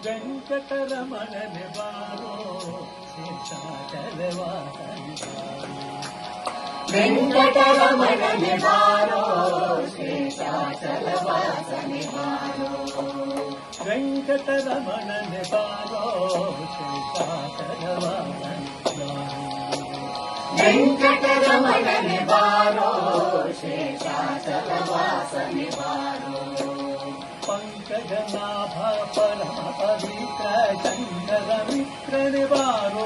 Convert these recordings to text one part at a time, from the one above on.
ವೆಂಕಟರಮಣನೆ ಬಾರೋ ಶೇಷಾಚಲವಾಸನೆ ವೆಂಕಟರಮಣನೆ ಬಾರೋ ಶೇಷಾಚಲವಾಸನೆ ಬಾರೋ ವೆಂಕಟರಮಣನೆ ಬಾರೋ ಶೇಷಾಚಲವಾಸನೆ ವೆಂಕಟರಮಣನೆ ಬಾರೋ ಶೇಷಾಚಲವಾಸನೆ ಬಾರೋ पंकजनाभ परम पवित्र शंकर मित्रने बारो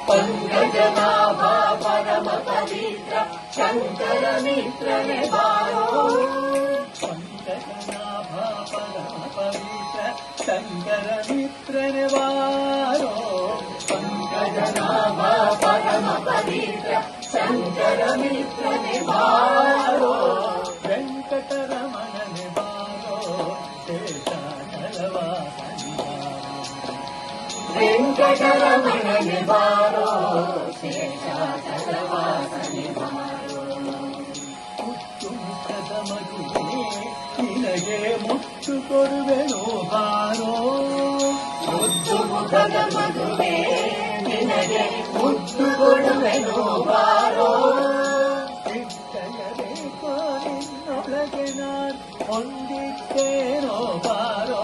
पंकजनाभ परम पवित्र शंकर मित्रने बारो पंकजनाभ परम पवित्र शंकर मित्रने बारो पंकजनाभ परम पवित्र शंकर मित्रने बारो वेंकटरमणने बारो शेषाचलवासने ವೆಂಕಟರಮಣನೆ ಬಾರೋ ಶೇಷಾಚಲವಾಸನೆ ಬಾರೋ ಮುತ್ತು ಮುಖದ ಮಗುವೆ ನಿನಗೆ ಮುತ್ತು ಕೊಡುವೆನು ಬಾರೋ ಮುದ್ದು ಮುಖದ ಮಗುವೆ ನಿನಗೆ ಮುದ್ದು ಕೊಡುವೆನು ಬಾರೋ ನಿಶ್ಚಯಬೇಕು ನಿನ್ನೊಳಗೆ ನಾನು ಹೊಂದಿದ್ದೇನೋ ಬಾರೋ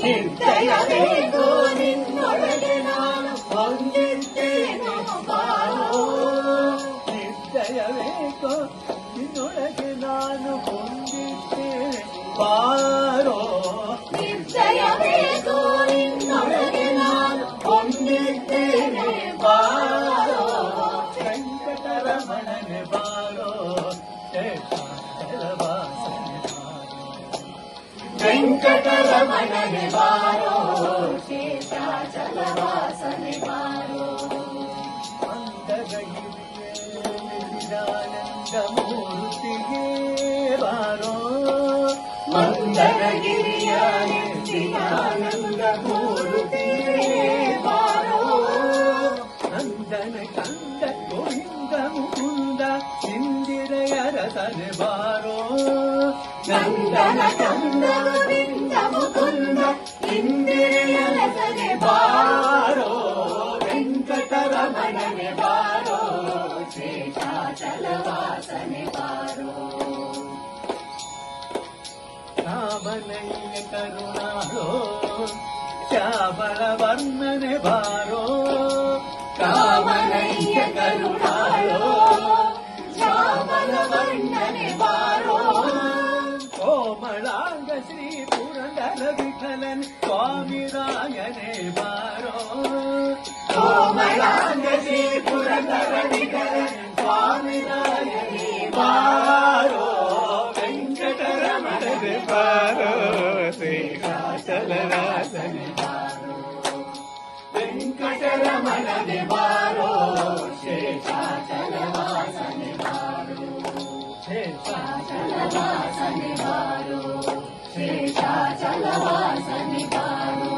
ನಿರ್ದಯವೇಗೋ ನಿನ್ನೊಳಗೆ ನಾನು ಹೊಂದಿದ್ದೇನೋ ಬಾರೋ ನಿರ್ದಯವೇಕೋ ನಿನ್ನೊಳಗೆ ನಾನು ಹೊಂದಿದ್ದೇನೆ ಬಾರೋ ನಿರ್ದಯವೇಗೋ ನಿನ್ನೊಳಗೆ ನಾನು ಹೊಂದಿದ್ದೇನೆ ಬಾರೋ ವೆಂಕಟರಮಣನೆ ಬಾರೋ ಶೇಷಾಚಲವಾಸನೆ ವೆಂಕಟರಮಣನೆ ಬಾರೋ ಶೇಷಾಚಲವಾಸನೆ ಬಾರೋ ಮಂದರಗಿರಿಯಾನಂದ ಮೂರ್ತಿಗೆ ಬಾರೋ ಮಂದರಗಿರಿಯ ನಿತ್ಯಾನಂದ ಮೂರ್ತಿಗೆ ಬಾರೋ ನಂದನ ಕಂದ ಗೋವಿಂದ ಮುಕುಂದ ಇಂದಿರೆಯ ರಸನೆ ಬಾರೋ ನಂದನ ಕಂದ ಗೋವಿಂದ ಮುಕುಂದ ಇಂದಿರೆಯ ರಸನೆ ಬಾರೋ ವೆಂಕಟರಮಣನೆ ಬಾರೋ ಶೇಷಾಚಲವಾಸನೆ ಬಾರೋ ರಾಮನಯ್ಯ ಕರುಣಾಳೋ ಶ್ಯಾಮಳ ವರ್ಣನೆ ಬಾರೋ ಕಾಮನಯ್ಯ ಕರುಣಾಳೋ ಶ್ಯಾಮಳ ವರ್ಣನೆ ಬಾರೋ ಕೋಮಳಾಂಗ ಶ್ರೀ ಪುರಂದರ ವಿಠಲನ್ ಸ್ವಾಮಿ ರಾಯನೇ ಬಾರೋ ಕೋಮಳಾಂಗ ಶ್ರೀ ಪುರಂದರ ವಿಠಲನ್ ಸ್ವಾಮಿ ರಾಯನೇ ಬಾರೋ ವೆಂಕಟರಮಣನೆ ಬಾರೋ ಶೇಷಾಚಲವಾಸನೆ ವೆಂಕಟರಮಣನೆ ಬಾರೋ ಶೇಷಾಚಲವಾಸನೆ ಬಾರೋ ಶೇಷಾಚಲವಾಸನೆ ಬಾರೋ ಶೇಷಾಚಲವಾಸನೆ ಬಾರೋ